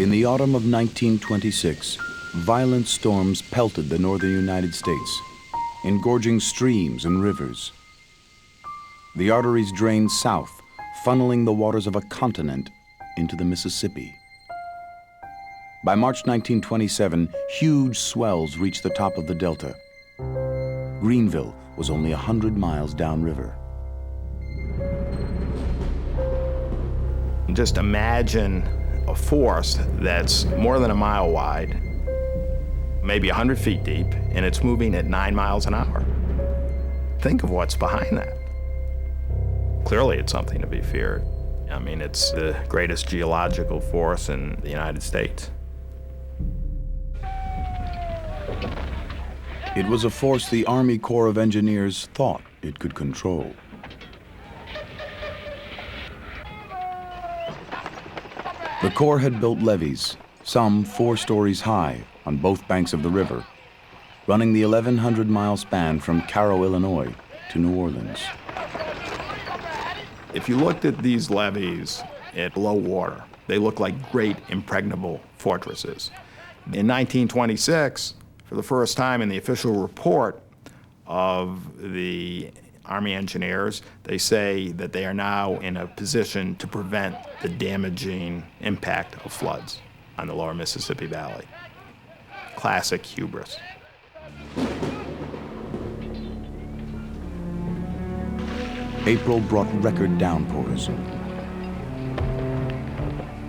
In the autumn of 1926, violent storms pelted the northern United States, engorging streams and rivers. The arteries drained south, funneling the waters of a continent into the Mississippi. By March 1927, huge swells reached the top of the delta. Greenville was only 100 miles downriver. Just imagine a force that's more than a mile wide, maybe 100 feet deep, and it's moving at 9 miles an hour. Think of what's behind that. Clearly, it's something to be feared. I mean, it's the greatest geological force in the United States. It was a force the Army Corps of Engineers thought it could control. The Corps had built levees, some 4 stories high, on both banks of the river, running the 1,100-mile span from Cairo, Illinois, to New Orleans. If you looked at these levees at low water, they look like great impregnable fortresses. In 1926, for the first time in the official report of the Army engineers, they say that they are now in a position to prevent the damaging impact of floods on the lower Mississippi Valley. Classic hubris. April brought record downpours.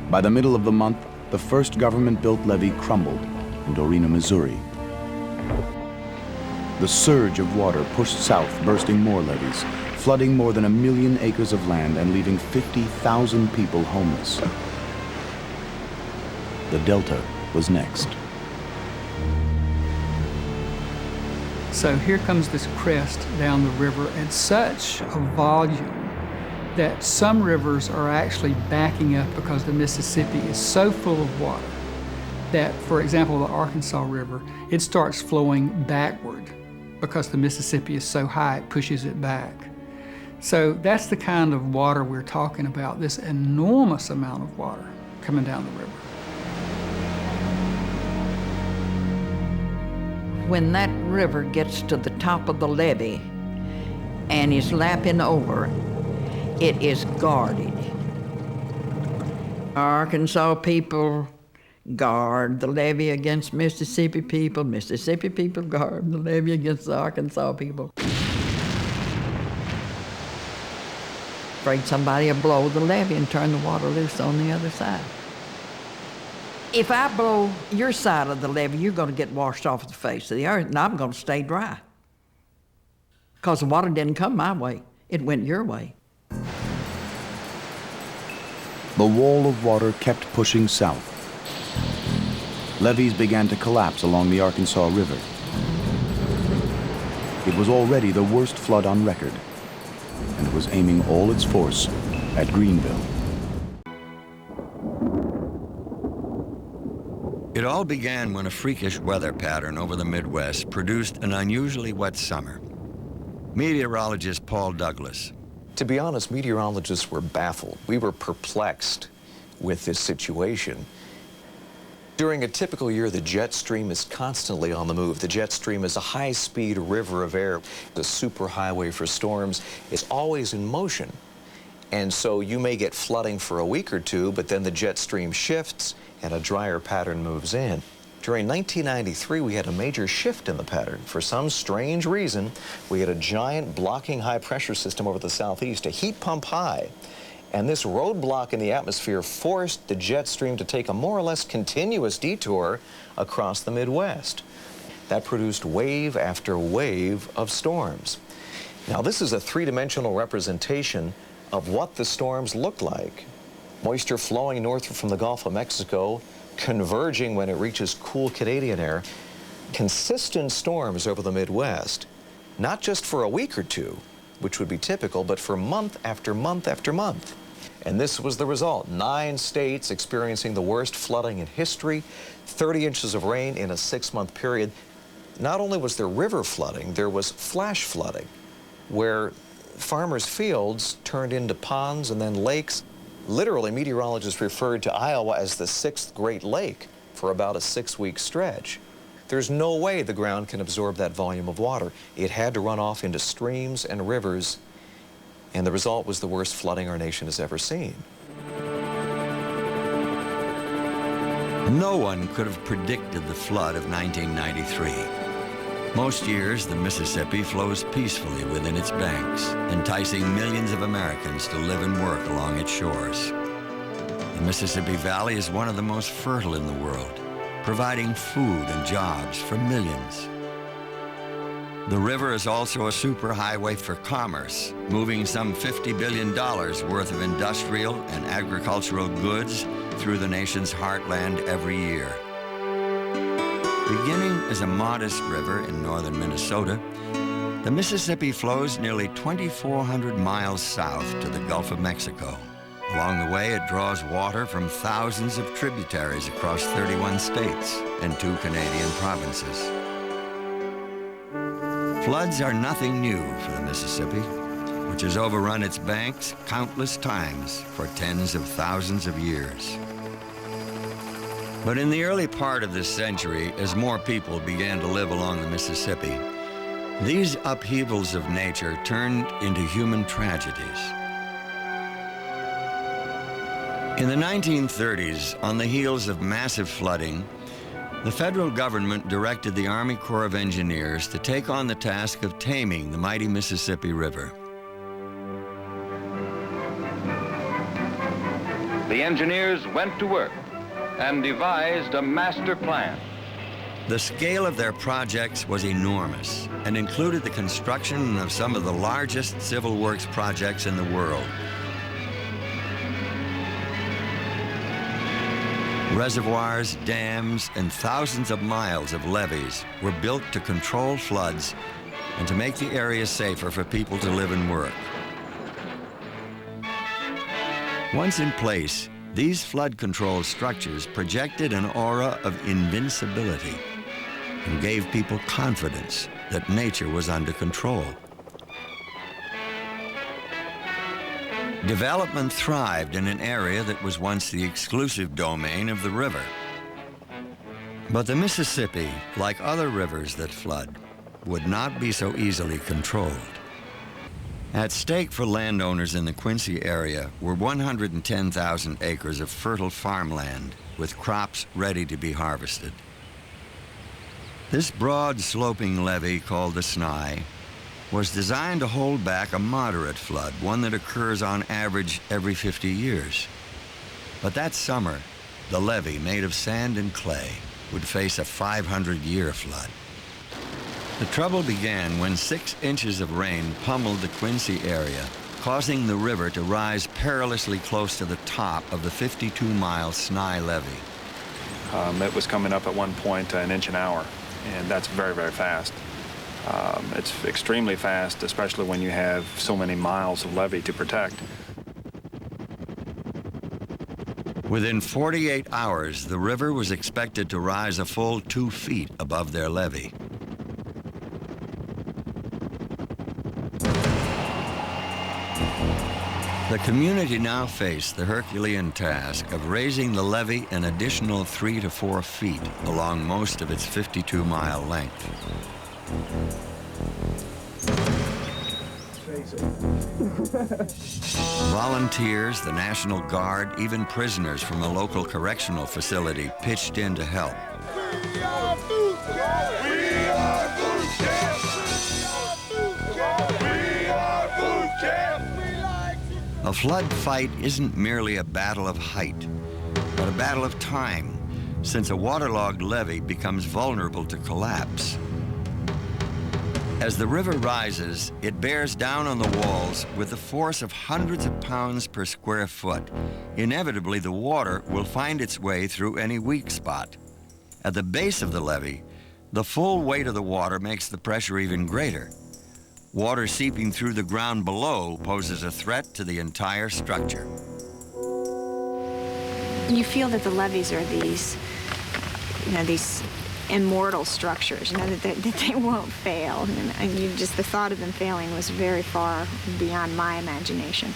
By the middle of the month, the first government-built levee crumbled in Dorena, Missouri. The surge of water pushed south, bursting more levees, flooding more than 1 million acres of land and leaving 50,000 people homeless. The Delta was next. So here comes this crest down the river at such a volume that some rivers are actually backing up because the Mississippi is so full of water that, for example, the Arkansas River, it starts flowing backward because the Mississippi is so high, it pushes it back. So that's the kind of water we're talking about, this enormous amount of water coming down the river. When that river gets to the top of the levee and is lapping over, it is guarded. Arkansas people guard the levee against Mississippi people. Mississippi people guard the levee against the Arkansas people. Afraid somebody will blow the levee and turn the water loose on the other side. If I blow your side of the levee, you're going to get washed off the face of the earth, and I'm going to stay dry. Because the water didn't come my way, it went your way. The wall of water kept pushing south. Levees began to collapse along the Arkansas River. It was already the worst flood on record, and it was aiming all its force at Greenville. It all began when a freakish weather pattern over the Midwest produced an unusually wet summer. Meteorologist Paul Douglas. To be honest, meteorologists were baffled. We were perplexed with this situation. During a typical year, the jet stream is constantly on the move. The jet stream is a high-speed river of air, the superhighway for storms. It's always in motion. And so you may get flooding for a week or two, but then the jet stream shifts and a drier pattern moves in. During 1993, we had a major shift in the pattern. For some strange reason, we had a giant blocking high-pressure system over the southeast, a heat pump high. And this roadblock in the atmosphere forced the jet stream to take a more or less continuous detour across the Midwest. That produced wave after wave of storms. Now, this is a three-dimensional representation of what the storms look like. Moisture flowing north from the Gulf of Mexico, converging when it reaches cool Canadian air. Consistent storms over the Midwest, not just for a week or two, which would be typical, but for month after month after month. And this was the result. 9 states experiencing the worst flooding in history, 30 inches of rain in a 6-month period. Not only was there river flooding, there was flash flooding, where farmers' fields turned into ponds and then lakes. Literally, meteorologists referred to Iowa as the 6th Great Lake for about a 6-week stretch. There's no way the ground can absorb that volume of water. It had to run off into streams and rivers, and the result was the worst flooding our nation has ever seen. No one could have predicted the flood of 1993. Most years, the Mississippi flows peacefully within its banks, enticing millions of Americans to live and work along its shores. The Mississippi Valley is one of the most fertile in the world, providing food and jobs for millions. The river is also a superhighway for commerce, moving some $50 billion worth of industrial and agricultural goods through the nation's heartland every year. Beginning as a modest river in northern Minnesota, the Mississippi flows nearly 2,400 miles south to the Gulf of Mexico. Along the way, it draws water from thousands of tributaries across 31 states and 2 Canadian provinces. Floods are nothing new for the Mississippi, which has overrun its banks countless times for tens of thousands of years. But in the early part of this century, as more people began to live along the Mississippi, these upheavals of nature turned into human tragedies. In the 1930s, on the heels of massive flooding, the federal government directed the Army Corps of Engineers to take on the task of taming the mighty Mississippi River. The engineers went to work and devised a master plan. The scale of their projects was enormous and included the construction of some of the largest civil works projects in the world. Reservoirs, dams, and thousands of miles of levees were built to control floods and to make the area safer for people to live and work. Once in place, these flood control structures projected an aura of invincibility and gave people confidence that nature was under control. Development thrived in an area that was once the exclusive domain of the river. But the Mississippi, like other rivers that flood, would not be so easily controlled. At stake for landowners in the Quincy area were 110,000 acres of fertile farmland with crops ready to be harvested. This broad sloping levee called the Snai was designed to hold back a moderate flood, one that occurs on average every 50 years. But that summer, the levee, made of sand and clay, would face a 500-year flood. The trouble began when 6 inches of rain pummeled the Quincy area, causing the river to rise perilously close to the top of the 52-mile Snai levee. It was coming up at one point 1 inch an hour, and that's very, very fast. It's extremely fast, especially when you have so many miles of levee to protect. Within 48 hours, the river was expected to rise a full 2 feet above their levee. The community now faced the Herculean task of raising the levee an additional 3 to 4 feet along most of its 52-mile length. Volunteers, the National Guard, even prisoners from a local correctional facility pitched in to help. We are boot camp! We are boot camp! We are boot camp! A flood fight isn't merely a battle of height, but a battle of time, since a waterlogged levee becomes vulnerable to collapse. As the river rises, it bears down on the walls with the force of hundreds of pounds per square foot. Inevitably, the water will find its way through any weak spot. At the base of the levee, the full weight of the water makes the pressure even greater. Water seeping through the ground below poses a threat to the entire structure. You feel that the levees are these, these immortal structures, that they won't fail. And the thought of them failing was very far beyond my imagination.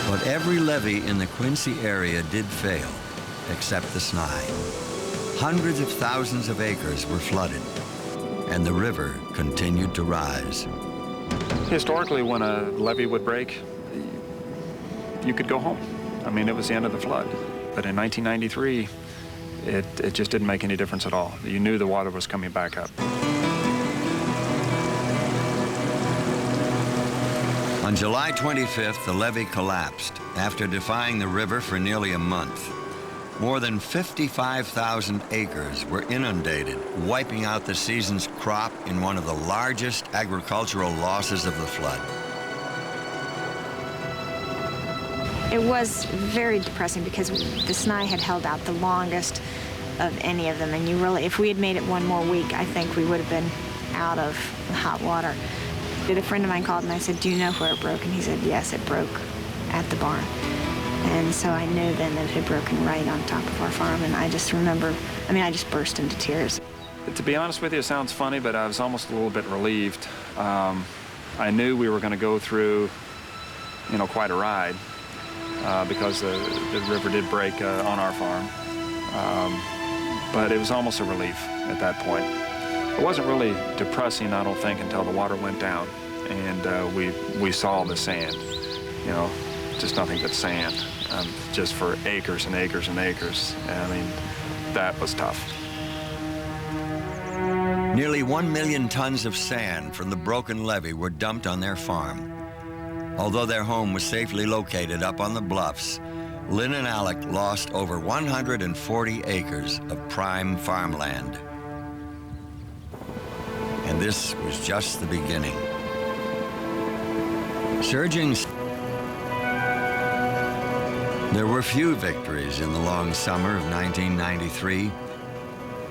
But every levee in the Quincy area did fail, except the Snai. Hundreds of thousands of acres were flooded, and the river continued to rise. Historically, when a levee would break, you could go home. I mean, it was the end of the flood. But in 1993, it just didn't make any difference at all. You knew the water was coming back up. On July 25th, the levee collapsed after defying the river for nearly a month. More than 55,000 acres were inundated, wiping out the season's crop in one of the largest agricultural losses of the flood. It was very depressing because the Snai had held out the longest of any of them, and you really, if we had made it one more week, I think we would have been out of hot water. A friend of mine called and I said, "Do you know where it broke?" And he said, "Yes, it broke at the barn." And so I knew then that it had broken right on top of our farm, and I just remember, I mean, I just burst into tears. To be honest with you, it sounds funny, but I was almost a little bit relieved. I knew we were going to go through, you know, quite a ride because the river did break on our farm. But it was almost a relief at that point. It wasn't really depressing, I don't think, until the water went down and we saw the sand, you know, just nothing but sand, just for acres and acres and acres. I mean, that was tough. Nearly 1 million tons of sand from the broken levee were dumped on their farm. Although their home was safely located up on the bluffs, Lynn and Alec lost over 140 acres of prime farmland. And this was just the beginning. There were few victories in the long summer of 1993.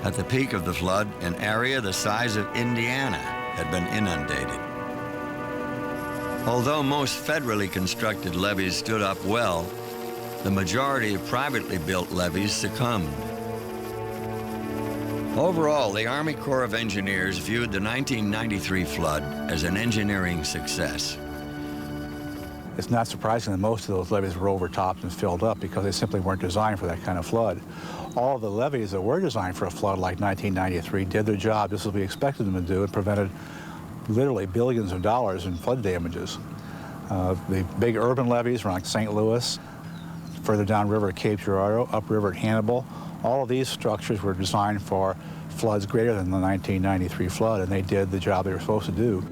At the peak of the flood, an area the size of Indiana had been inundated. Although most federally constructed levees stood up well, the majority of privately built levees succumbed. Overall, the Army Corps of Engineers viewed the 1993 flood as an engineering success. It's not surprising that most of those levees were overtopped and filled up because they simply weren't designed for that kind of flood. All of the levees that were designed for a flood like 1993 did their job just as we expected them to do and prevented literally billions of dollars in flood damages. The big urban levees around St. Louis, further downriver at Cape Girardeau, upriver at Hannibal, all of these structures were designed for floods greater than the 1993 flood, and they did the job they were supposed to do.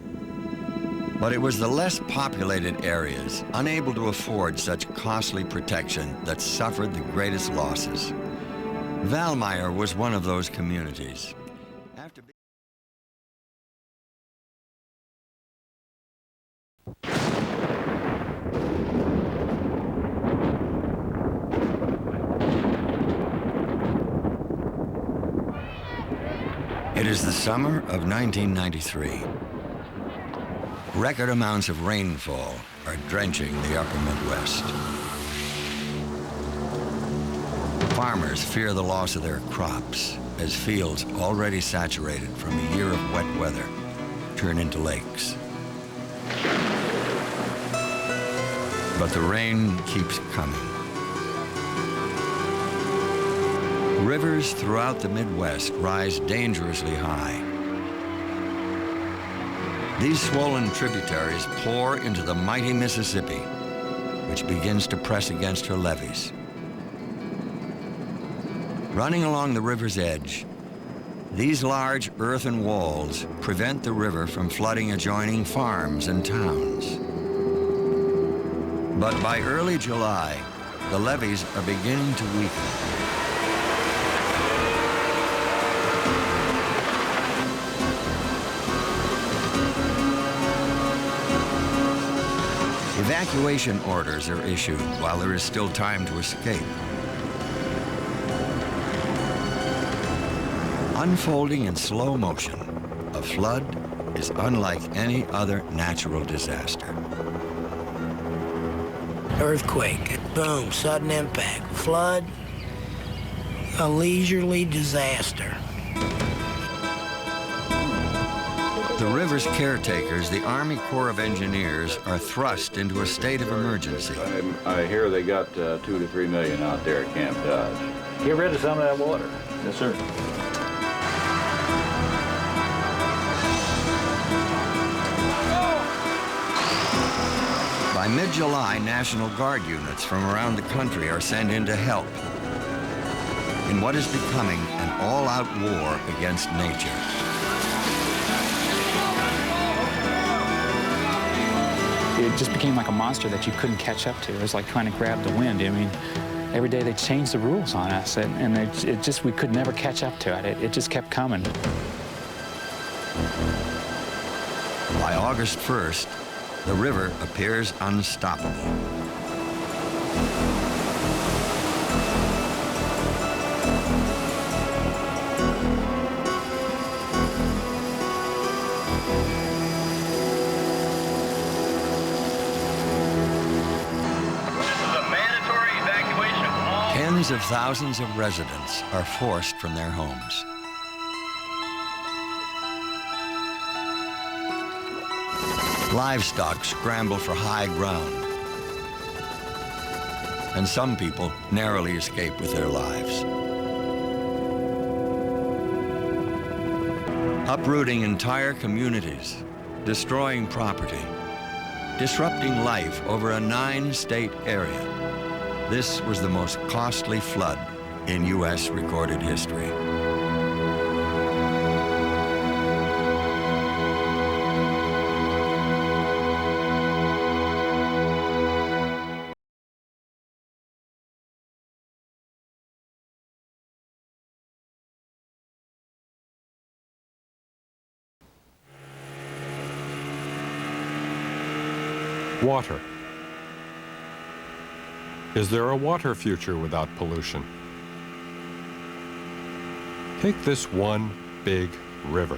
But it was the less populated areas, unable to afford such costly protection, that suffered the greatest losses. Valmeyer was one of those communities. It is the summer of 1993. Record amounts of rainfall are drenching the upper Midwest. Farmers fear the loss of their crops as fields already saturated from a year of wet weather turn into lakes. But the rain keeps coming. Rivers throughout the Midwest rise dangerously high. These swollen tributaries pour into the mighty Mississippi, which begins to press against her levees. Running along the river's edge, these large earthen walls prevent the river from flooding adjoining farms and towns. But by early July, the levees are beginning to weaken. Evacuation orders are issued while there is still time to escape. Unfolding in slow motion, a flood is unlike any other natural disaster. Earthquake, boom, sudden impact. Flood, a leisurely disaster. the river's caretakers, the Army Corps of Engineers, are thrust into a state of emergency. I hear they got 2 to 3 million out there at Camp Dodge. Get rid of some of that water. Yes, sir. By mid-July, National Guard units from around the country are sent in to help in what is becoming an all-out war against nature. It just became like a monster that you couldn't catch up to. It was like trying to grab the wind. I mean, every day they changed the rules on us, and we could never catch up to it. It just kept coming. By August 1st, the river appears unstoppable. Tens of thousands of residents are forced from their homes. Livestock scramble for high ground, and some people narrowly escape with their lives. Uprooting entire communities, destroying property, disrupting life over a 9-state area. This was the most costly flood in U.S. recorded history. Water. Is there a water future without pollution? Take this one big river.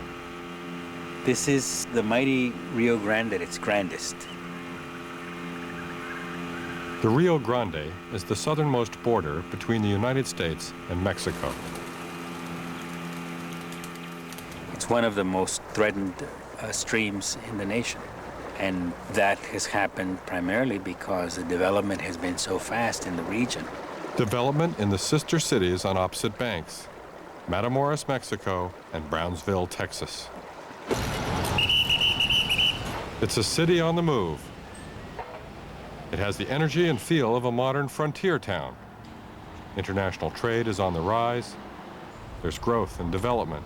This is the mighty Rio Grande at its grandest. The Rio Grande is the southernmost border between the United States and Mexico. It's one of the most threatened streams in the nation. And that has happened primarily because the development has been so fast in the region. Development in the sister cities on opposite banks, Matamoros, Mexico, and Brownsville, Texas. It's a city on the move. It has the energy and feel of a modern frontier town. International trade is on the rise. There's growth and development.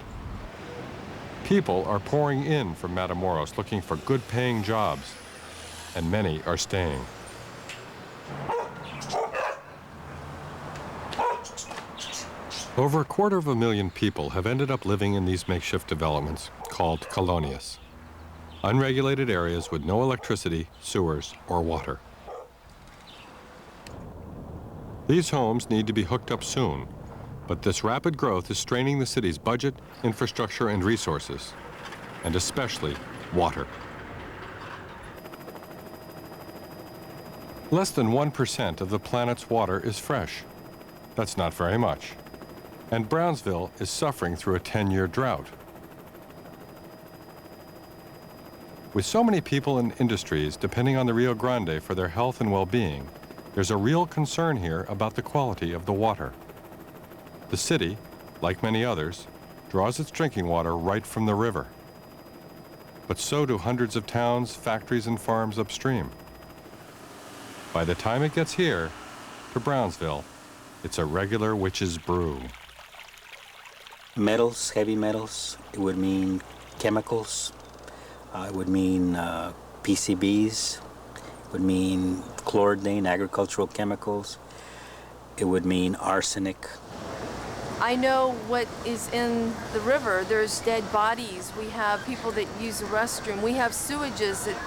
People are pouring in from Matamoros looking for good-paying jobs, and many are staying. Over 250,000 people have ended up living in these makeshift developments called colonias, unregulated areas with no electricity, sewers, or water. These homes need to be hooked up soon, but this rapid growth is straining the city's budget, infrastructure, and resources, and especially water. Less than 1% of the planet's water is fresh. That's not very much. And Brownsville is suffering through a 10-year drought. With so many people and industries depending on the Rio Grande for their health and well-being, there's a real concern here about the quality of the water. The city, like many others, draws its drinking water right from the river. But so do hundreds of towns, factories, and farms upstream. By the time it gets here, to Brownsville, it's a regular witch's brew. Metals, heavy metals, it would mean chemicals, it would mean PCBs, it would mean chlordane, agricultural chemicals, it would mean arsenic. I know what is in the river. There's dead bodies. We have people that use the restroom. We have sewages that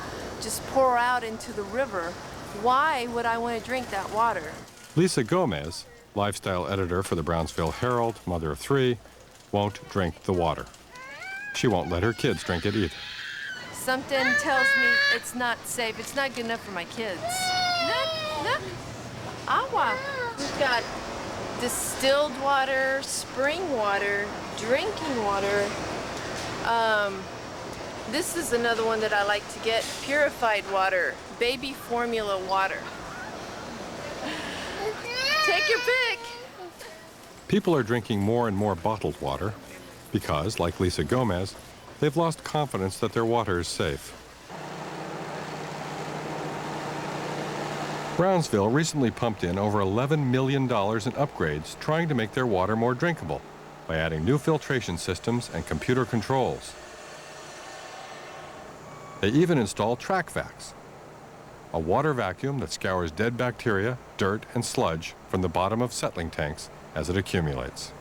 just pour out into the river. Why would I want to drink that water? Lisa Gomez, lifestyle editor for the Brownsville Herald, mother of 3, won't drink the water. She won't let her kids drink it either. Something tells me it's not safe. It's not good enough for my kids. Look, agua. We've got distilled water, spring water, drinking water. This is another one that I like to get, purified water, baby formula water. Take your pick. People are drinking more and more bottled water because, like Lisa Gomez, they've lost confidence that their water is safe. Brownsville recently pumped in over $11 million in upgrades trying to make their water more drinkable by adding new filtration systems and computer controls. They even installed TrackVacs, a water vacuum that scours dead bacteria, dirt, and sludge from the bottom of settling tanks as it accumulates.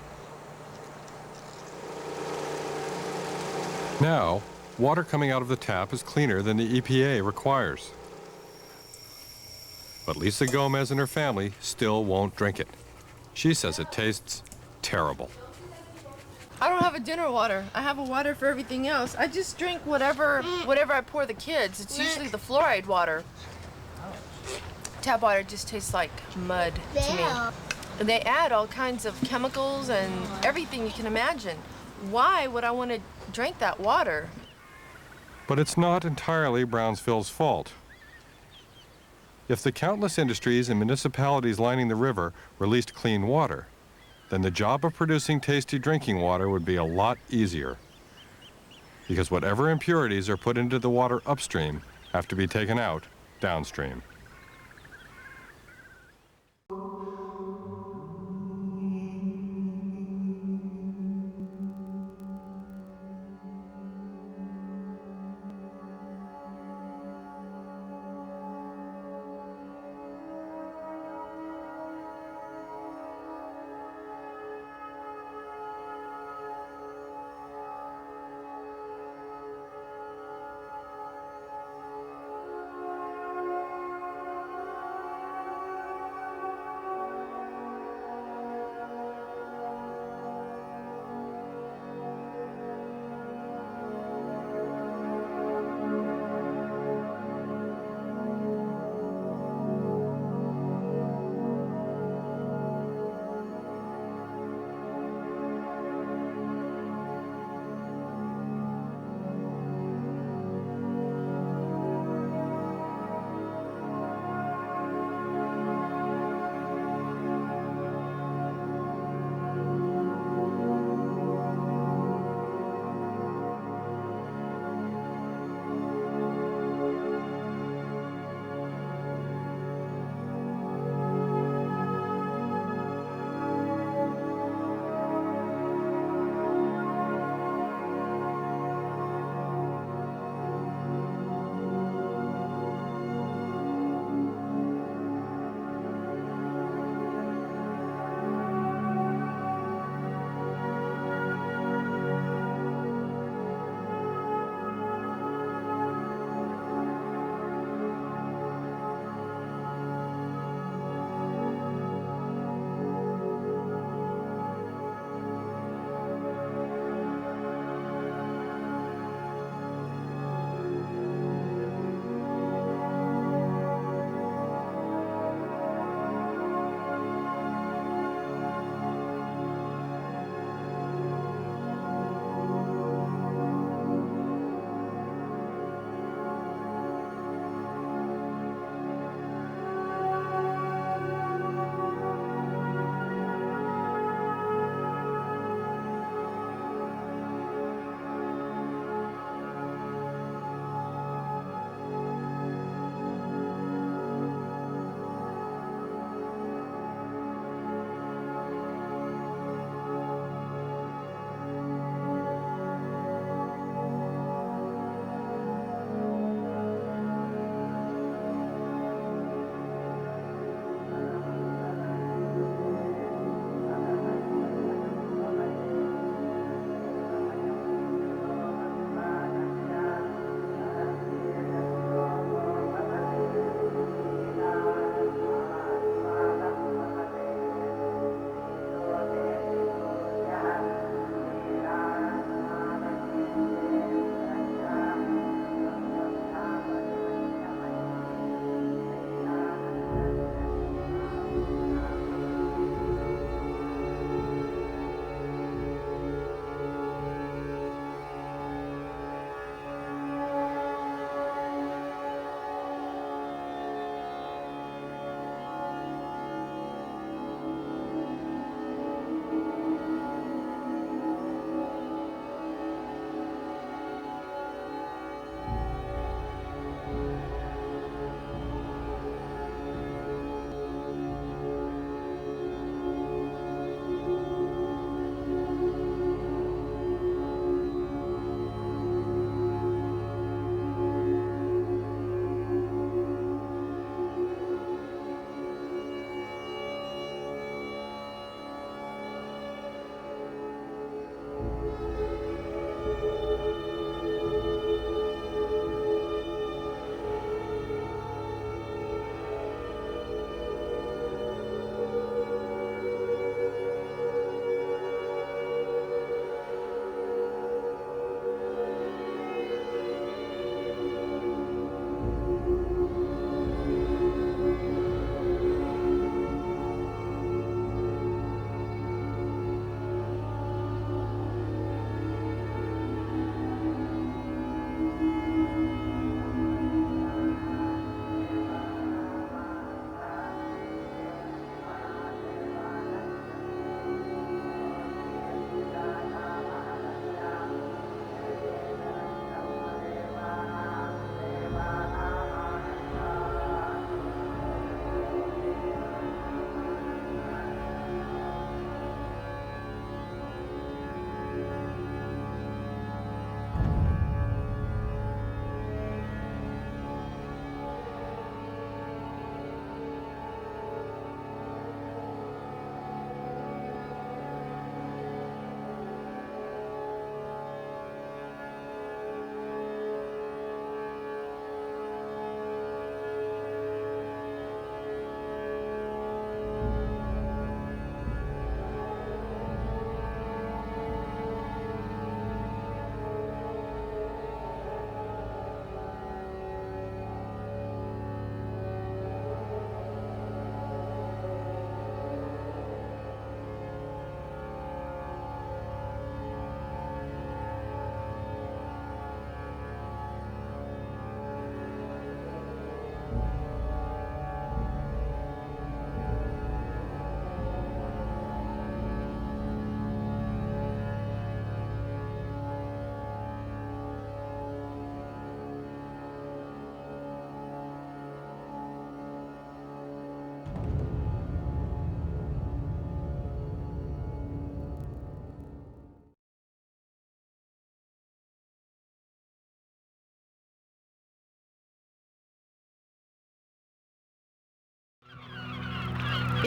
Now, water coming out of the tap is cleaner than the EPA requires. But Lisa Gomez and her family still won't drink it. She says it tastes terrible. I don't have a dinner water. I have a water for everything else. I just drink whatever I pour the kids. It's usually the fluoride water. Tap water just tastes like mud to me. And they add all kinds of chemicals and everything you can imagine. Why would I want to drink that water? But it's not entirely Brownsville's fault. If the countless industries and municipalities lining the river released clean water, then the job of producing tasty drinking water would be a lot easier. Because whatever impurities are put into the water upstream have to be taken out downstream.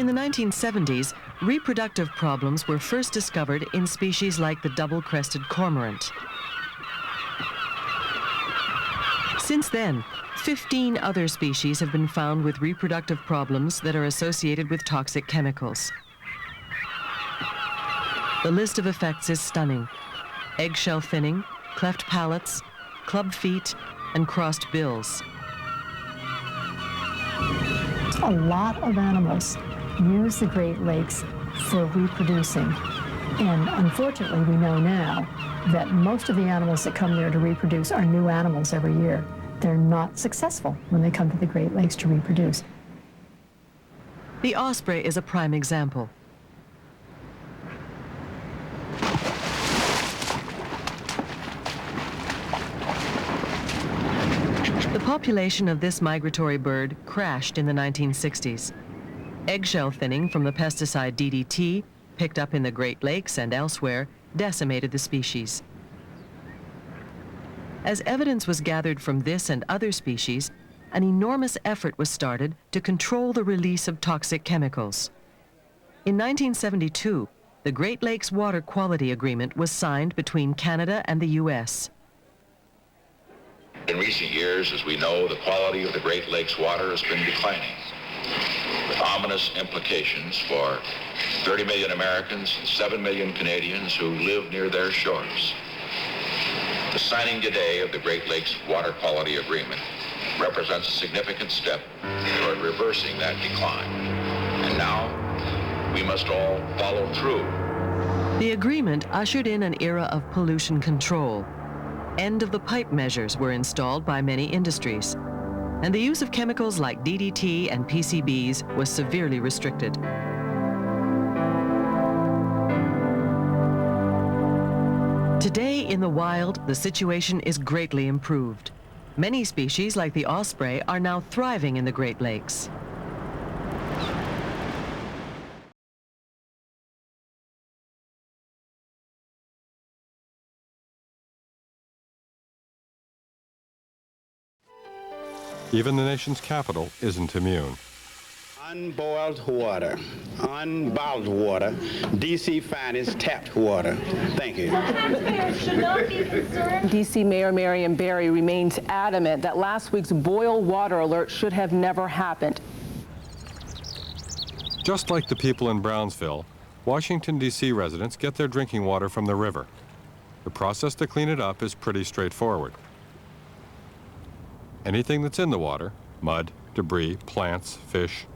In the 1970s, reproductive problems were first discovered in species like the double-crested cormorant. Since then, 15 other species have been found with reproductive problems that are associated with toxic chemicals. The list of effects is stunning: eggshell thinning, cleft palates, club feet, and crossed bills. A lot of animals use the Great Lakes for reproducing. And unfortunately, we know now that most of the animals that come there to reproduce are new animals every year. They're not successful when they come to the Great Lakes to reproduce. The osprey is a prime example. The population of this migratory bird crashed in the 1960s. Eggshell thinning from the pesticide DDT, picked up in the Great Lakes and elsewhere, decimated the species. As evidence was gathered from this and other species, an enormous effort was started to control the release of toxic chemicals. In 1972, the Great Lakes Water Quality Agreement was signed between Canada and the U.S. In recent years, as we know, the quality of the Great Lakes water has been declining, with ominous implications for 30 million Americans and 7 million Canadians who live near their shores. The signing today of the Great Lakes Water Quality Agreement represents a significant step toward reversing that decline. And now, we must all follow through. The agreement ushered in an era of pollution control. End-of-the-pipe measures were installed by many industries, and the use of chemicals like DDT and PCBs was severely restricted. Today, in the wild, the situation is greatly improved. Many species, like the osprey, are now thriving in the Great Lakes. Even the nation's capital isn't immune. Unboiled water, unbottled water, D.C. finest tapped water. Thank you. D.C. Mayor Marion Barry remains adamant that last week's boil water alert should have never happened. Just like the people in Brownsville, Washington, D.C. residents get their drinking water from the river. The process to clean it up is pretty straightforward. Anything that's in the water, mud, debris, plants, fish,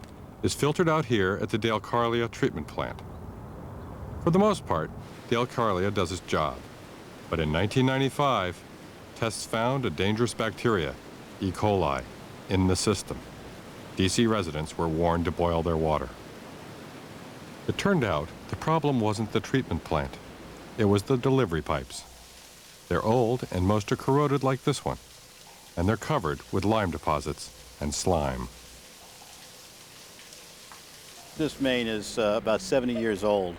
is filtered out here at the Dalecarlia treatment plant. For the most part, Dalecarlia does its job. But in 1995, tests found a dangerous bacteria, E. coli, in the system. D.C. residents were warned to boil their water. It turned out the problem wasn't the treatment plant. It was the delivery pipes. They're old and most are corroded like this one, and they're covered with lime deposits and slime. This main is about 70 years old,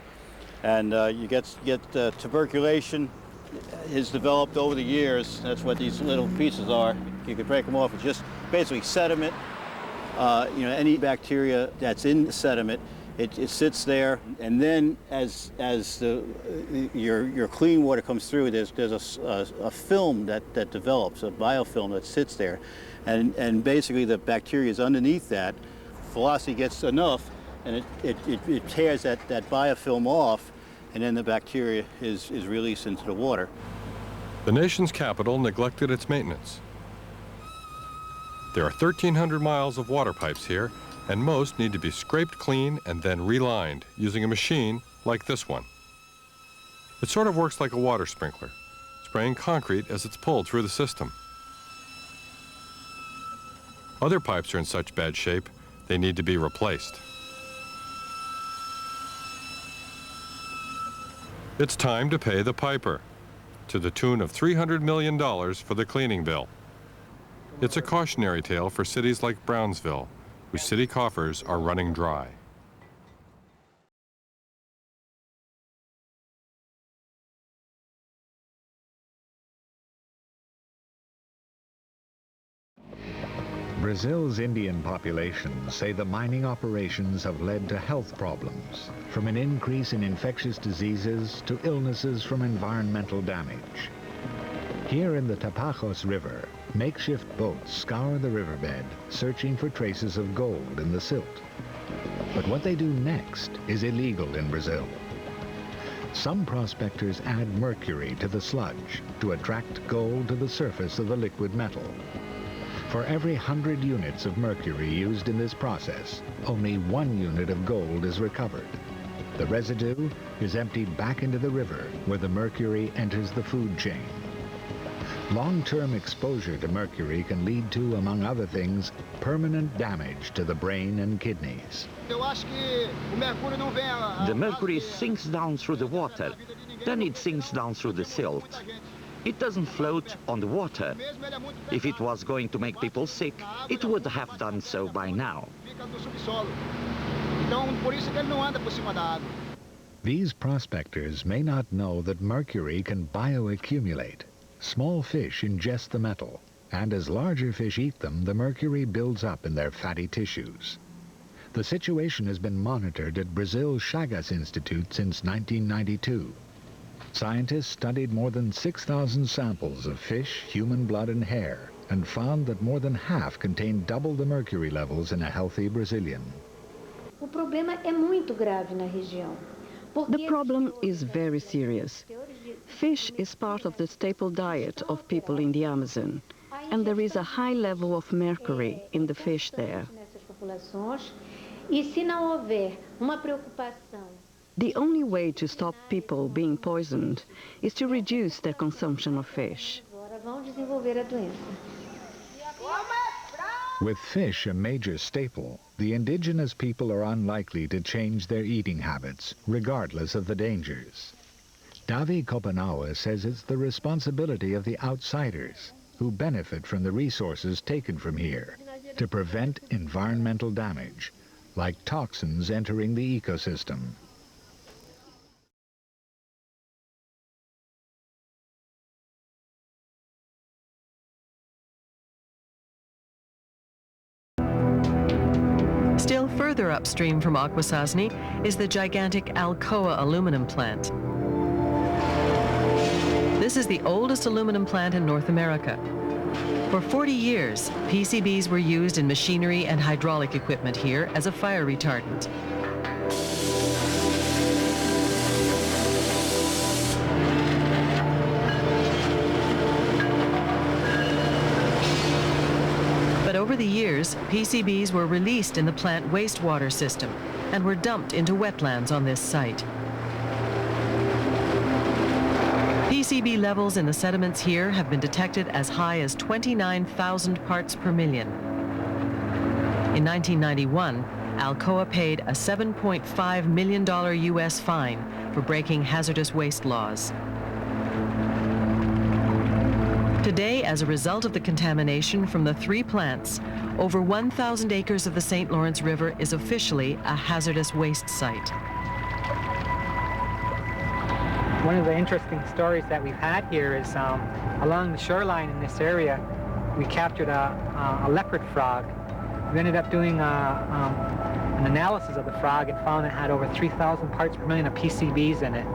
and you get tuberculation is developed over the years. That's what these little pieces are. You can break them off. It's just basically sediment. Any bacteria that's in the sediment, it sits there, and then as your clean water comes through, there's a film that develops, a biofilm that sits there, and basically the bacteria is underneath that. Velocity gets enough, and it tears that biofilm off, and then the bacteria is released into the water. The nation's capital neglected its maintenance. There are 1,300 miles of water pipes here, and most need to be scraped clean and then relined using a machine like this one. It sort of works like a water sprinkler, spraying concrete as it's pulled through the system. Other pipes are in such bad shape, they need to be replaced. It's time to pay the piper, to the tune of $300 million for the cleaning bill. It's a cautionary tale for cities like Brownsville, whose city coffers are running dry. Brazil's Indian populations say the mining operations have led to health problems, from an increase in infectious diseases to illnesses from environmental damage. Here in the Tapajos River, makeshift boats scour the riverbed, searching for traces of gold in the silt. But what they do next is illegal in Brazil. Some prospectors add mercury to the sludge to attract gold to the surface of the liquid metal. For every 100 units of mercury used in this process, only 1 unit of gold is recovered. The residue is emptied back into the river, where the mercury enters the food chain. Long-term exposure to mercury can lead to, among other things, permanent damage to the brain and kidneys. The mercury sinks down through the water, then it sinks down through the silt. It doesn't float on the water. If it was going to make people sick, it would have done so by now. These prospectors may not know that mercury can bioaccumulate. Small fish ingest the metal, and as larger fish eat them, the mercury builds up in their fatty tissues. The situation has been monitored at Brazil's Chagas Institute since 1992. Scientists studied more than 6,000 samples of fish, human blood, and hair, and found that more than half contained double the mercury levels in a healthy Brazilian. The problem is very serious. Fish is part of the staple diet of people in the Amazon, and there is a high level of mercury in the fish there. The only way to stop people being poisoned is to reduce their consumption of fish. With fish a major staple, the indigenous people are unlikely to change their eating habits, regardless of the dangers. Davi Kopanawa says it's the responsibility of the outsiders, who benefit from the resources taken from here, to prevent environmental damage, like toxins entering the ecosystem. Still further upstream from Akwesasne is the gigantic Alcoa aluminum plant. This is the oldest aluminum plant in North America. For 40 years, PCBs were used in machinery and hydraulic equipment here as a fire retardant. But over the years, PCBs were released in the plant wastewater system and were dumped into wetlands on this site. PCB levels in the sediments here have been detected as high as 29,000 parts per million. In 1991, Alcoa paid a $7.5 million US fine for breaking hazardous waste laws. Today, as a result of the contamination from the 3 plants, over 1,000 acres of the St. Lawrence River is officially a hazardous waste site. One of the interesting stories that we've had here is along the shoreline in this area, we captured a leopard frog. We ended up doing an analysis of the frog and found it had over 3,000 parts per million of PCBs in it.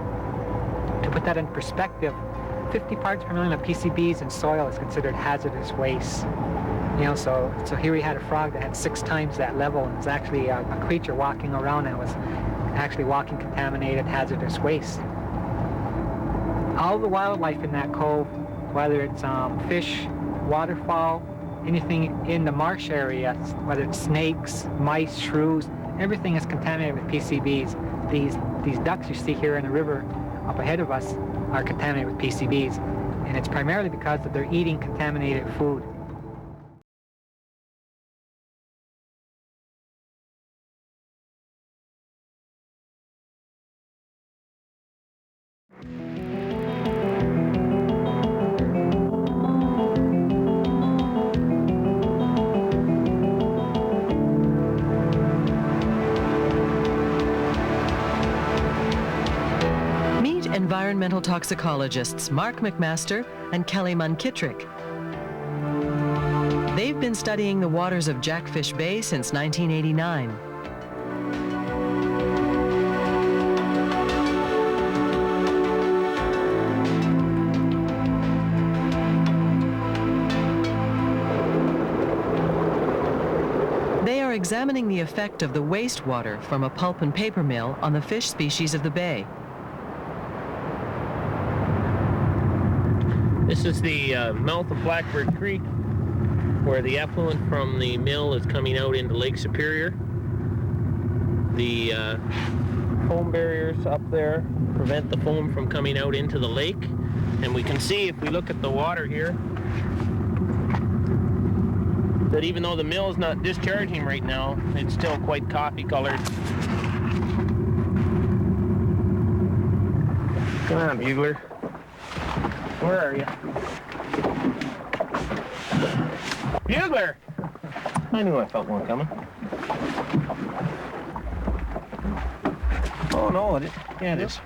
To put that in perspective, 50 parts per million of PCBs in soil is considered hazardous waste. You know, so here we had a frog that had 6 times that level, and it was actually a creature walking around that was actually walking contaminated hazardous waste. All the wildlife in that cove, whether it's fish, waterfowl, anything in the marsh area, whether it's snakes, mice, shrews, everything is contaminated with PCBs. These ducks you see here in the river up ahead of us are contaminated with PCBs, and it's primarily because that they're eating contaminated food. Environmental toxicologists Mark McMaster and Kelly Munkittrick. They've been studying the waters of Jackfish Bay since 1989. They are examining the effect of the wastewater from a pulp and paper mill on the fish species of the bay. This is the mouth of Blackbird Creek, where the effluent from the mill is coming out into Lake Superior. The foam barriers up there prevent the foam from coming out into the lake. And we can see, if we look at the water here, that even though the mill is not discharging right now, it's still quite coffee colored. Come on, Bugler. Where are you? Bugler! I knew I felt one coming. Oh no, yeah, it is.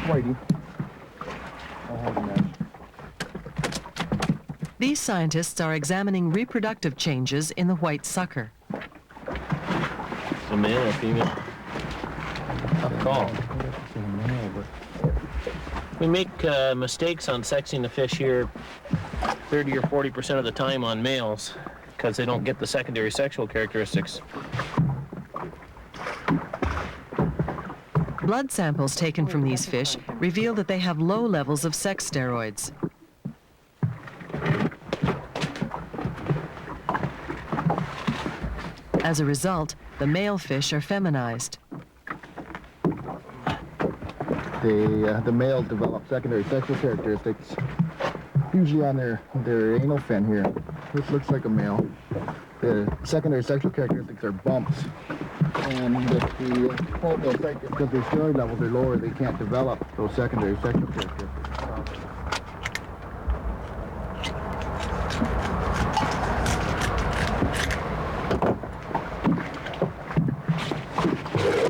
Whitey. These scientists are examining reproductive changes in the white sucker. It's a male or female? Tough call. We make mistakes on sexing the fish here 30 or 40% of the time on males because they don't get the secondary sexual characteristics. Blood samples taken from these fish reveal that they have low levels of sex steroids. As a result, the male fish are feminized. The males develop secondary sexual characteristics, usually on their anal fin here. This looks like a male. The secondary sexual characteristics are bumps. And because their steroid levels are lower, they can't develop those secondary sexual characteristics.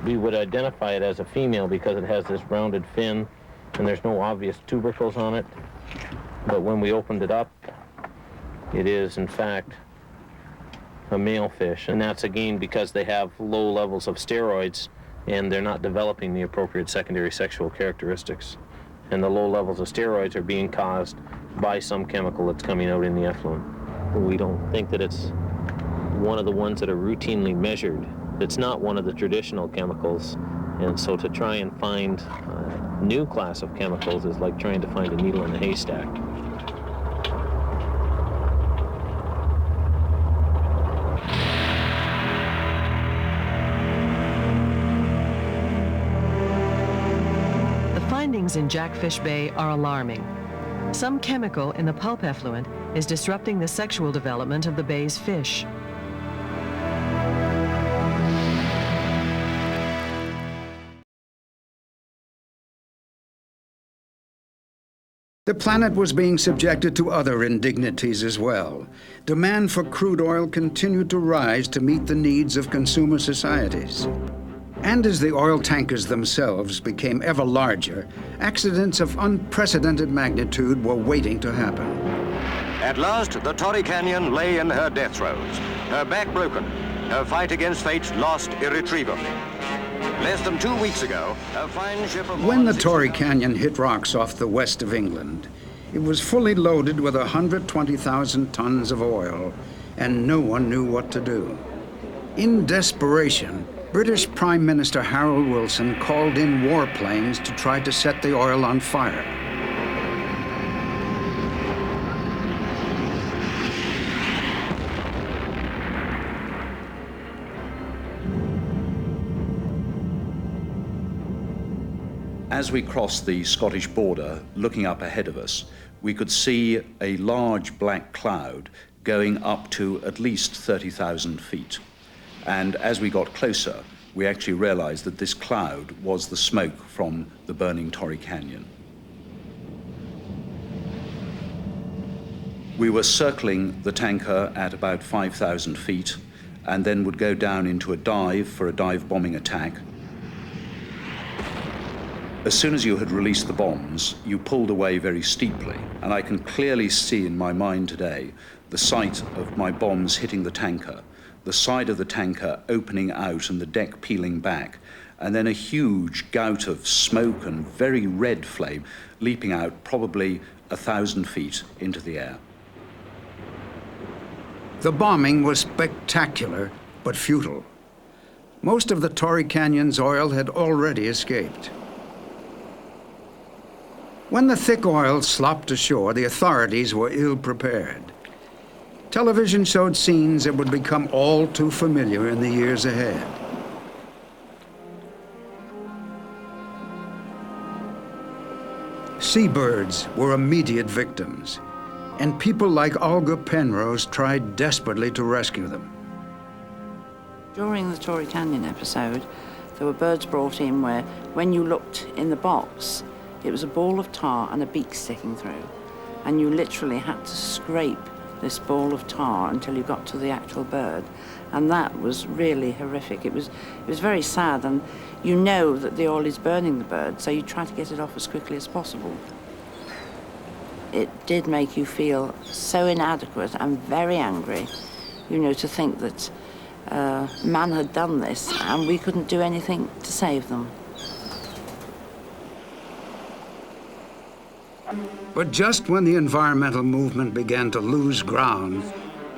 We would identify it as a female because it has this rounded fin and there's no obvious tubercles on it. But when we opened it up, it is in fact a male fish, and that's again because they have low levels of steroids and they're not developing the appropriate secondary sexual characteristics. And the low levels of steroids are being caused by some chemical that's coming out in the effluent. We don't think that it's one of the ones that are routinely measured. It's not one of the traditional chemicals, and so to try and find a new class of chemicals is like trying to find a needle in a haystack. The findings in Jackfish Bay are alarming. Some chemical in the pulp effluent is disrupting the sexual development of the bay's fish. The planet was being subjected to other indignities as well. Demand for crude oil continued to rise to meet the needs of consumer societies. And as the oil tankers themselves became ever larger, accidents of unprecedented magnitude were waiting to happen. At last, the Torrey Canyon lay in her death throes, her back broken, her fight against fate lost irretrievably. Less than 2 weeks ago, a fine ship of... When the Torrey Canyon hit rocks off the west of England, it was fully loaded with 120,000 tons of oil, and no one knew what to do. In desperation, British Prime Minister Harold Wilson called in warplanes to try to set the oil on fire. As we crossed the Scottish border, looking up ahead of us, we could see a large black cloud going up to at least 30,000 feet. And as we got closer, we actually realized that this cloud was the smoke from the burning Torrey Canyon. We were circling the tanker at about 5,000 feet and then would go down into a dive for a dive bombing attack. As soon as you had released the bombs, you pulled away very steeply, and I can clearly see in my mind today the sight of my bombs hitting the tanker, the side of the tanker opening out and the deck peeling back, and then a huge gout of smoke and very red flame leaping out probably 1,000 feet into the air. The bombing was spectacular, but futile. Most of the Torrey Canyon's oil had already escaped. When the thick oil slopped ashore, the authorities were ill-prepared. Television showed scenes that would become all too familiar in the years ahead. Seabirds were immediate victims, and people like Olga Penrose tried desperately to rescue them. During the Torrey Canyon episode, there were birds brought in where, when you looked in the box, it was a ball of tar and a beak sticking through, and you literally had to scrape this ball of tar until you got to the actual bird, and that was really horrific. It was very sad, and you know that the oil is burning the bird, so you try to get it off as quickly as possible. It did make you feel so inadequate and very angry, you know, to think that man had done this and we couldn't do anything to save them. But just when the environmental movement began to lose ground,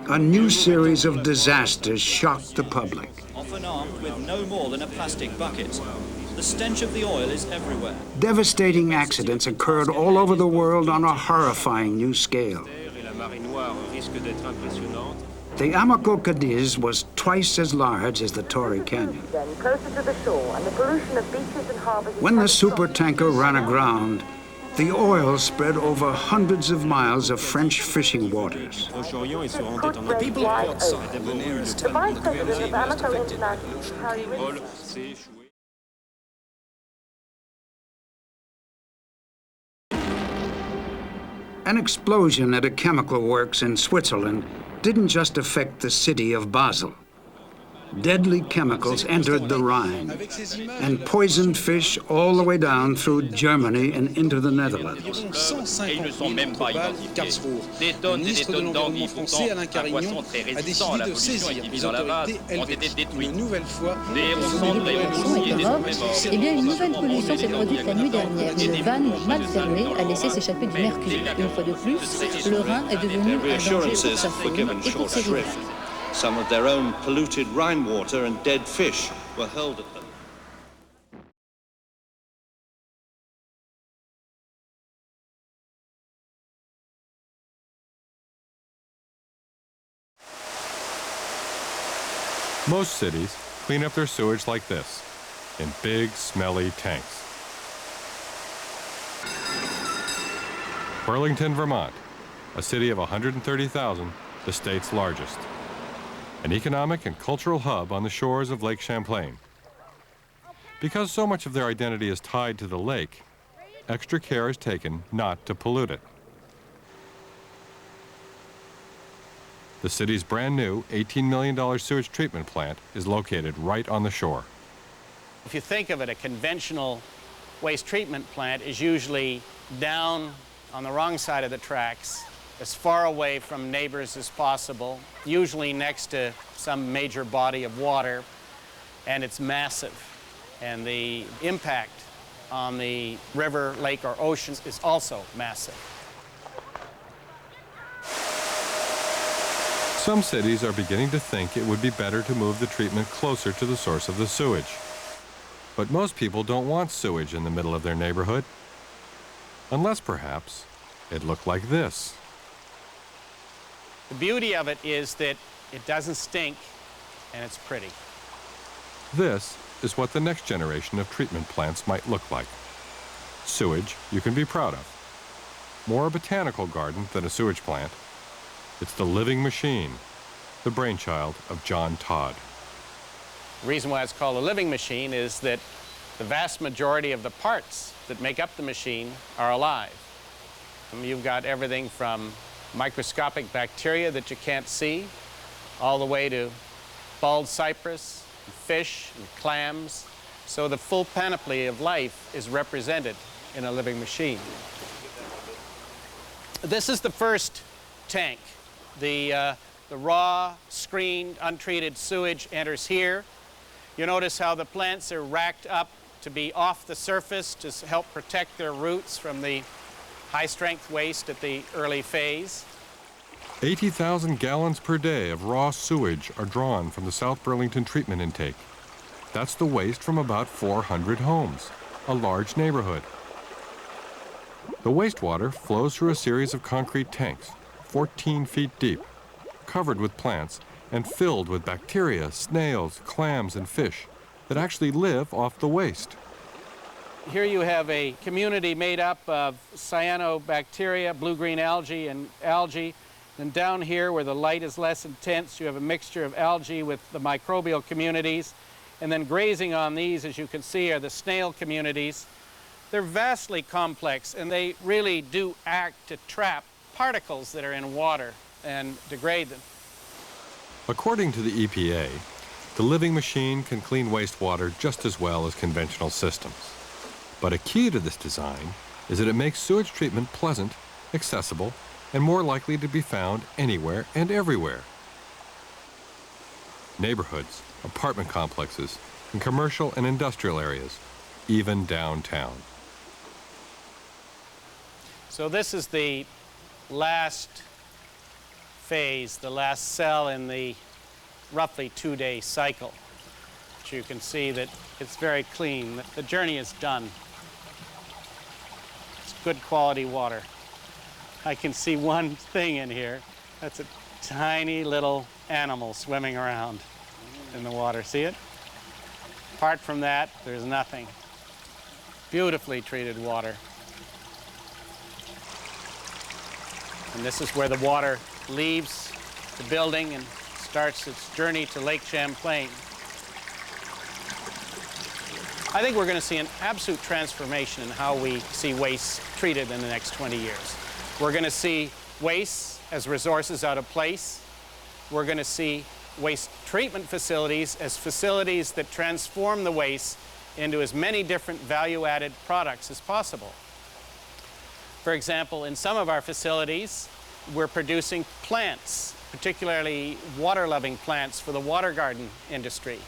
a new series of disasters shocked the public. Often armed with no more than a plastic bucket. The stench of the oil is everywhere. Devastating accidents occurred all over the world on a horrifying new scale. The Amoco Cadiz was twice as large as the Torrey Canyon. When the supertanker ran aground, the oil spread over hundreds of miles of French fishing waters. People outside of the nearest tunnel that we are most affected by pollution. An explosion at a chemical works in Switzerland didn't just affect the city of Basel. Deadly chemicals entered the Rhine and poisoned fish all the way down through Germany and into the Netherlands. Eh bien, une nouvelle pollution s'est produite la nuit dernière. Une vanne mal fermée a laissé s'échapper du mercure. Une fois de plus, le Rhin est devenu un danger pour sa faune et pour ses riverains. Some of their own polluted Rhine water and dead fish were hurled at them. Most cities clean up their sewage like this, in big, smelly tanks. Burlington, Vermont, a city of 130,000, the state's largest. An economic and cultural hub on the shores of Lake Champlain. Because so much of their identity is tied to the lake, extra care is taken not to pollute it. The city's brand new $18 million sewage treatment plant is located right on the shore. If you think of it, a conventional waste treatment plant is usually down on the wrong side of the tracks, as far away from neighbors as possible, usually next to some major body of water, and it's massive. And the impact on the river, lake, or oceans is also massive. Some cities are beginning to think it would be better to move the treatment closer to the source of the sewage. But most people don't want sewage in the middle of their neighborhood, unless perhaps it looked like this. The beauty of it is that it doesn't stink and it's pretty. This is what the next generation of treatment plants might look like. Sewage you can be proud of. More a botanical garden than a sewage plant. It's the living machine, the brainchild of John Todd. The reason why it's called a living machine is that the vast majority of the parts that make up the machine are alive. You've got everything from microscopic bacteria that you can't see, all the way to bald cypress, and fish, and clams. So the full panoply of life is represented in a living machine. This is the first tank The raw, screened, untreated sewage enters here. You notice how the plants are racked up to be off the surface to help protect their roots from the high-strength waste at the early phase. 80,000 gallons per day of raw sewage are drawn from the South Burlington treatment intake. That's the waste from about 400 homes, a large neighborhood. The wastewater flows through a series of concrete tanks, 14 feet deep, covered with plants and filled with bacteria, snails, clams, and fish that actually live off the waste. Here you have a community made up of cyanobacteria, blue-green algae, and algae. And down here, where the light is less intense, you have a mixture of algae with the microbial communities. And then grazing on these, as you can see, are the snail communities. They're vastly complex, and they really do act to trap particles that are in water and degrade them. According to the EPA, the living machine can clean wastewater just as well as conventional systems. But a key to this design is that it makes sewage treatment pleasant, accessible, and more likely to be found anywhere and everywhere. Neighborhoods, apartment complexes, and commercial and industrial areas, even downtown. So this is the last phase, the last cell in the roughly 2-day cycle. So you can see that it's very clean. The journey is done. It's good quality water. I can see one thing in here. That's a tiny little animal swimming around in the water. See it? Apart from that, there's nothing. Beautifully treated water. And this is where the water leaves the building and starts its journey to Lake Champlain. I think we're going to see an absolute transformation in how we see waste treated in the next 20 years. We're going to see waste as resources out of place. We're going to see waste treatment facilities as facilities that transform the waste into as many different value-added products as possible. For example, in some of our facilities, we're producing plants, particularly water-loving plants for the water garden industry.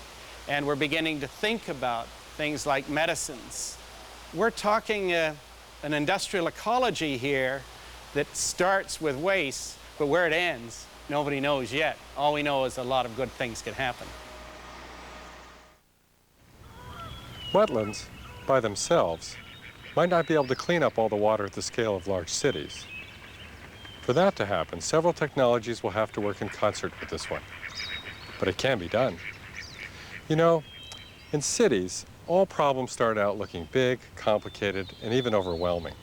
And we're beginning to think about things like medicines. We're talking an industrial ecology here that starts with waste, but where it ends, nobody knows yet. All we know is a lot of good things can happen. Wetlands, by themselves, might not be able to clean up all the water at the scale of large cities. For that to happen, several technologies will have to work in concert with this one. But it can be done. You know, in cities, all problems start out looking big, complicated, and even overwhelming.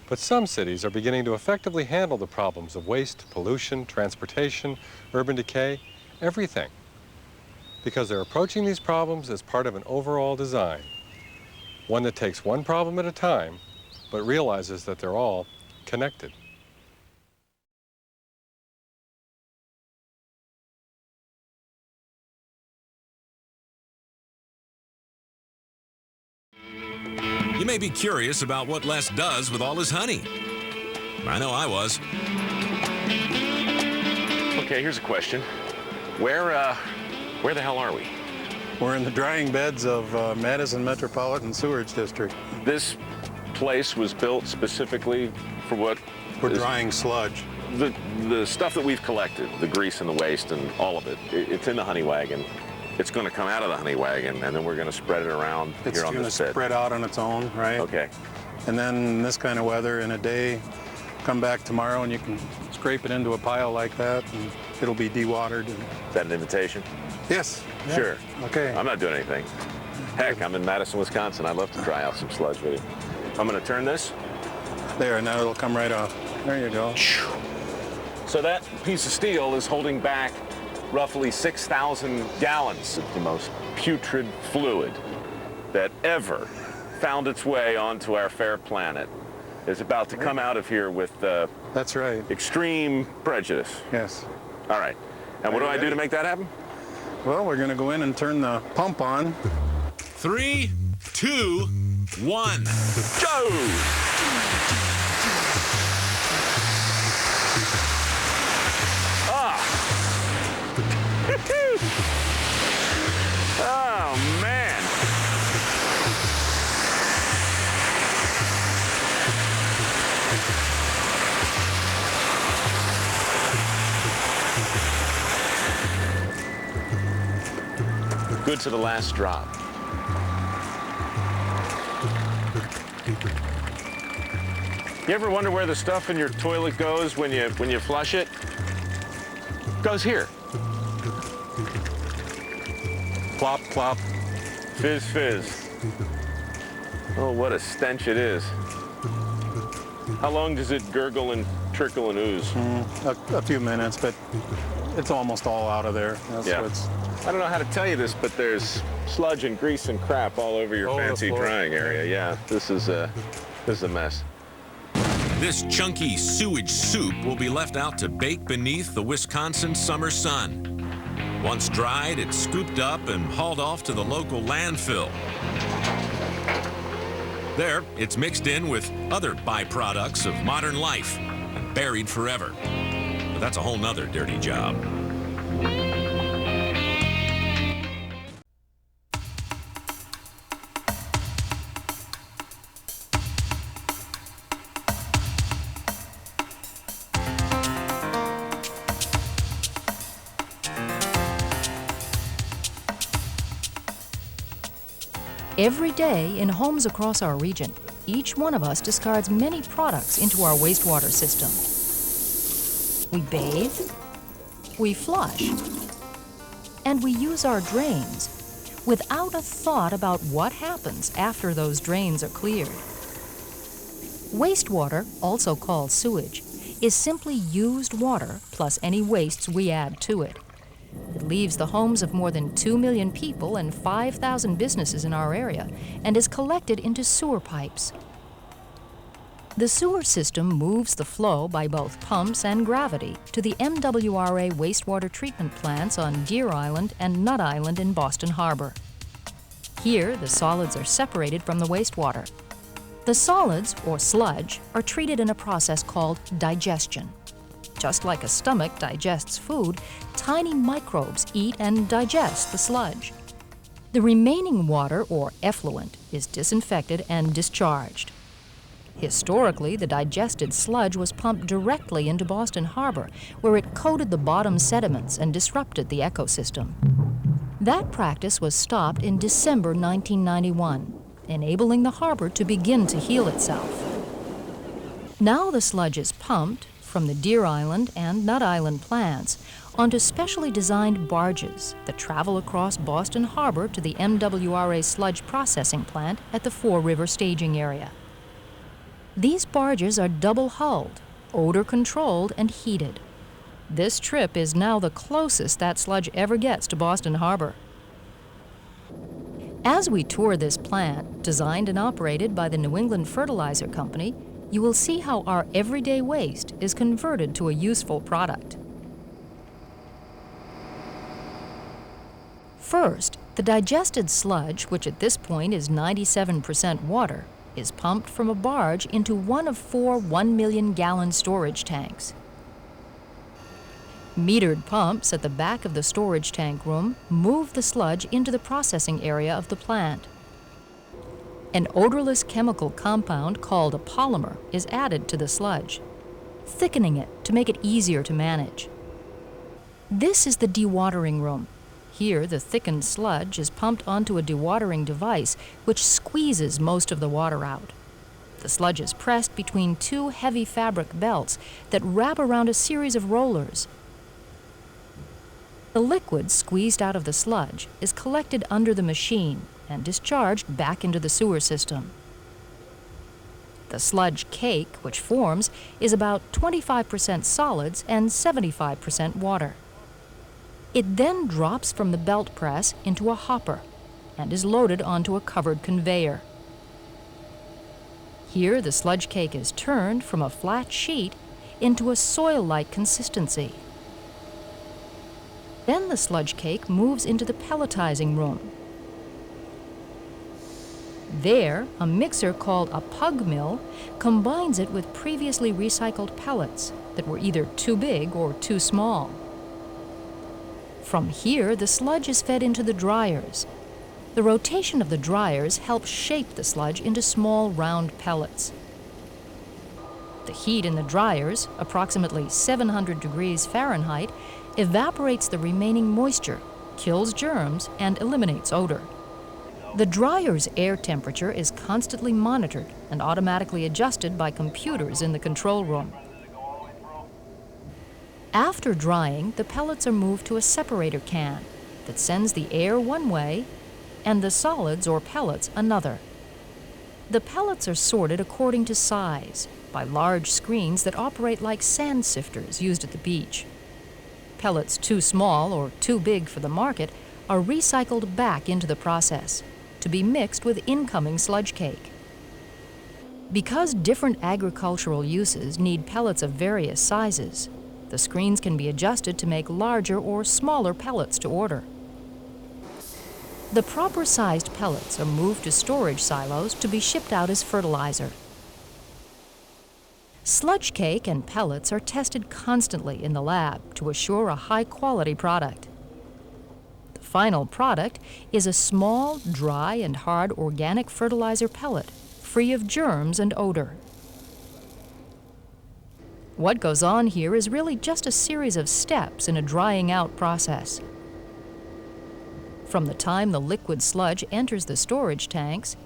But some cities are beginning to effectively handle the problems of waste, pollution, transportation, urban decay, everything. Because they're approaching these problems as part of an overall design. One that takes one problem at a time, but realizes that they're all connected. You may be curious about what Les does with all his honey. I know I was. Okay, here's a question. Where the hell are we? We're in the drying beds of Madison Metropolitan Sewerage District. This place was built specifically for what? We're drying sludge. The stuff that we've collected, the grease and the waste and all of it, it's in the honey wagon. It's going to come out of the honey wagon, and then we're going to spread it around here on this bed. It's going to spread out on its own, right? Okay. And then in this kind of weather, in a day, come back tomorrow and you can scrape it into a pile like that, and it'll be dewatered. Is that an invitation? Yes. Yeah. Sure. Okay. I'm not doing anything. Heck, I'm in Madison, Wisconsin. I'd love to dry out some sludge with you. I'm going to turn this. There, now it'll come right off. There you go. So that piece of steel is holding back roughly 6,000 gallons of the most putrid fluid that ever found its way onto our fair planet. Is about to come out of here with that's right. Extreme prejudice. Yes. All right. And what do I do to make that happen? Well, we're going to go in and turn the pump on. 3, 2, 1. Go! good to the last drop. You ever wonder where the stuff in your toilet goes when you flush it? It goes here. Plop, plop, fizz, fizz. Oh, what a stench it is. How long does it gurgle and trickle and ooze? A few minutes, but it's almost all out of there. Yeah. I don't know how to tell you this, but there's sludge and grease and crap all over your fancy drying area. Yeah, this is a mess. This chunky sewage soup will be left out to bake beneath the Wisconsin summer sun. Once dried, it's scooped up and hauled off to the local landfill. There, it's mixed in with other byproducts of modern life and buried forever. But that's a whole nother dirty job. Every day in homes across our region, each one of us discards many products into our wastewater system. We bathe, we flush, and we use our drains without a thought about what happens after those drains are cleared. Wastewater, also called sewage, is simply used water plus any wastes we add to it. It leaves the homes of more than 2 million people and 5,000 businesses in our area and is collected into sewer pipes. The sewer system moves the flow by both pumps and gravity to the MWRA wastewater treatment plants on Deer Island and Nut Island in Boston Harbor. Here, the solids are separated from the wastewater. The solids, or sludge, are treated in a process called digestion. Just like a stomach digests food, tiny microbes eat and digest the sludge. The remaining water, or effluent, is disinfected and discharged. Historically, the digested sludge was pumped directly into Boston Harbor, where it coated the bottom sediments and disrupted the ecosystem. That practice was stopped in December 1991, enabling the harbor to begin to heal itself. Now the sludge is pumped from the Deer Island and Nut Island plants onto specially designed barges that travel across Boston Harbor to the MWRA sludge processing plant at the Fore River staging area. These barges are double-hulled, odor-controlled, and heated. This trip is now the closest that sludge ever gets to Boston Harbor. As we tour this plant, designed and operated by the New England Fertilizer Company, you will see how our everyday waste is converted to a useful product. First, the digested sludge, which at this point is 97% water, is pumped from a barge into one of 4 1-million-gallon storage tanks. Metered pumps at the back of the storage tank room move the sludge into the processing area of the plant. An odorless chemical compound called a polymer is added to the sludge, thickening it to make it easier to manage. This is the dewatering room. Here, the thickened sludge is pumped onto a dewatering device which squeezes most of the water out. The sludge is pressed between 2 heavy fabric belts that wrap around a series of rollers. The liquid squeezed out of the sludge is collected under the machine and discharged back into the sewer system. The sludge cake, which forms, is about 25% solids and 75% water. It then drops from the belt press into a hopper and is loaded onto a covered conveyor. Here, the sludge cake is turned from a flat sheet into a soil-like consistency. Then the sludge cake moves into the pelletizing room. There, a mixer called a pug mill combines it with previously recycled pellets that were either too big or too small. From here, the sludge is fed into the dryers. The rotation of the dryers helps shape the sludge into small, round pellets. The heat in the dryers, approximately 700 degrees Fahrenheit, evaporates the remaining moisture kills germs, and eliminates odor. The dryer's air temperature is constantly monitored and automatically adjusted by computers in the control room. After drying, the pellets are moved to a separator can that sends the air one way and the solids or pellets another. The pellets are sorted according to size by large screens that operate like sand sifters used at the beach. Pellets too small or too big for the market are recycled back into the process to be mixed with incoming sludge cake. Because different agricultural uses need pellets of various sizes, the screens can be adjusted to make larger or smaller pellets to order. The proper sized pellets are moved to storage silos to be shipped out as fertilizer. Sludge cake and pellets are tested constantly in the lab to assure a high-quality product. The final product is a small, dry, and hard organic fertilizer pellet, free of germs and odor. What goes on here is really just a series of steps in a drying out process. From the time the liquid sludge enters the storage tanks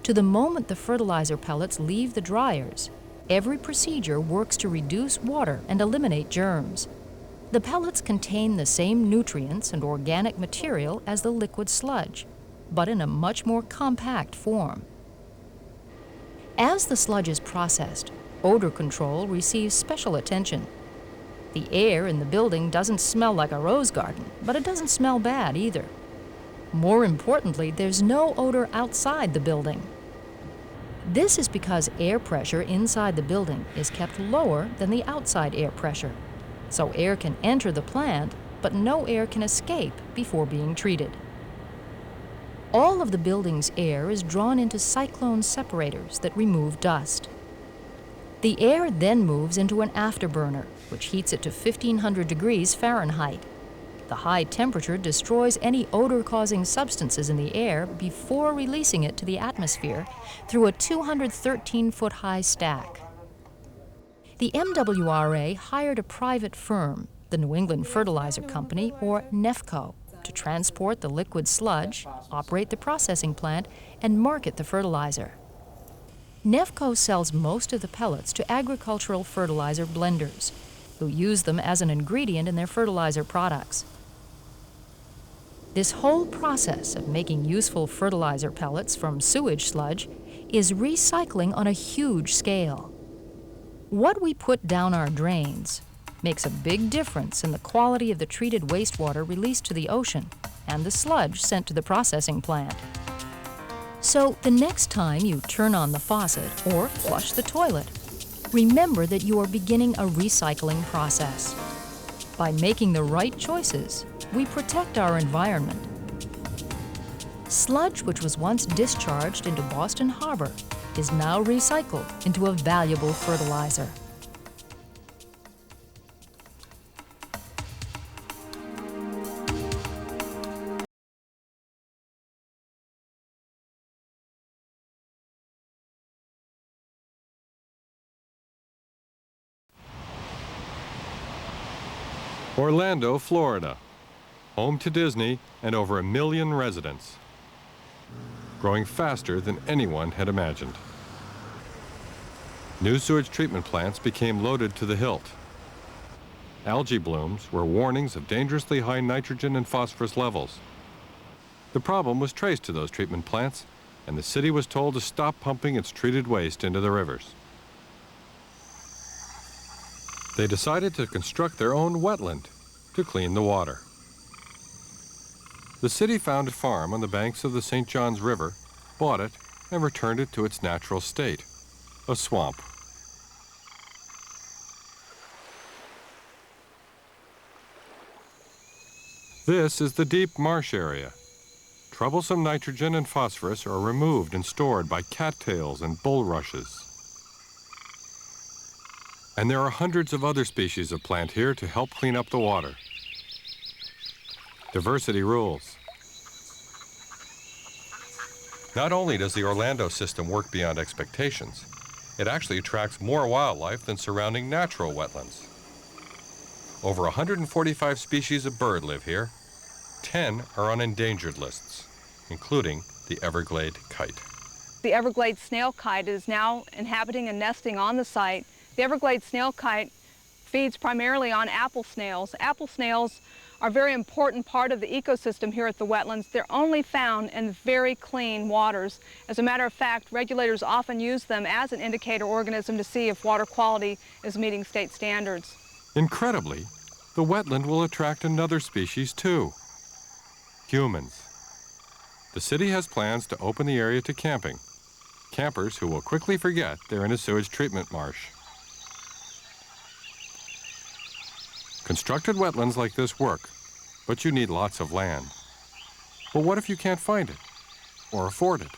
to the moment the fertilizer pellets leave the dryers, every procedure works to reduce water and eliminate germs. The pellets contain the same nutrients and organic material as the liquid sludge, but in a much more compact form. As the sludge is processed, odor control receives special attention. The air in the building doesn't smell like a rose garden, but it doesn't smell bad either. More importantly, there's no odor outside the building. This is because air pressure inside the building is kept lower than the outside air pressure. So air can enter the plant, but no air can escape before being treated. All of the building's air is drawn into cyclone separators that remove dust. The air then moves into an afterburner, which heats it to 1,500 degrees Fahrenheit. The high temperature destroys any odor-causing substances in the air before releasing it to the atmosphere through a 213-foot-high stack. The MWRA hired a private firm, the New England Fertilizer Company, or NEFCO, to transport the liquid sludge, operate the processing plant, and market the fertilizer. NEFCO sells most of the pellets to agricultural fertilizer blenders, who use them as an ingredient in their fertilizer products. This whole process of making useful fertilizer pellets from sewage sludge is recycling on a huge scale. What we put down our drains makes a big difference in the quality of the treated wastewater released to the ocean and the sludge sent to the processing plant. So the next time you turn on the faucet or flush the toilet, remember that you are beginning a recycling process. By making the right choices, we protect our environment. Sludge, which was once discharged into Boston Harbor, is now recycled into a valuable fertilizer. Orlando, Florida, home to Disney and over 1 million residents, growing faster than anyone had imagined. New sewage treatment plants became loaded to the hilt. Algae blooms were warnings of dangerously high nitrogen and phosphorus levels. The problem was traced to those treatment plants, and the city was told to stop pumping its treated waste into the rivers. They decided to construct their own wetland to clean the water. The city found a farm on the banks of the St. Johns River, bought it, and returned it to its natural state, a swamp. This is the deep marsh area. Troublesome nitrogen and phosphorus are removed and stored by cattails and bulrushes. And there are hundreds of other species of plant here to help clean up the water. Diversity rules. Not only does the Orlando system work beyond expectations, it actually attracts more wildlife than surrounding natural wetlands. Over 145 species of bird live here, 10 are on endangered lists, including the Everglade kite. The Everglade snail kite is now inhabiting and nesting on the site. The Everglade snail kite feeds primarily on apple snails. Apple snails are a very important part of the ecosystem here at the wetlands. They're only found in very clean waters. As a matter of fact, regulators often use them as an indicator organism to see if water quality is meeting state standards. Incredibly, the wetland will attract another species too, humans. The city has plans to open the area to camping, campers who will quickly forget they're in a sewage treatment marsh. Constructed wetlands like this work, but you need lots of land. But what if you can't find it or afford it?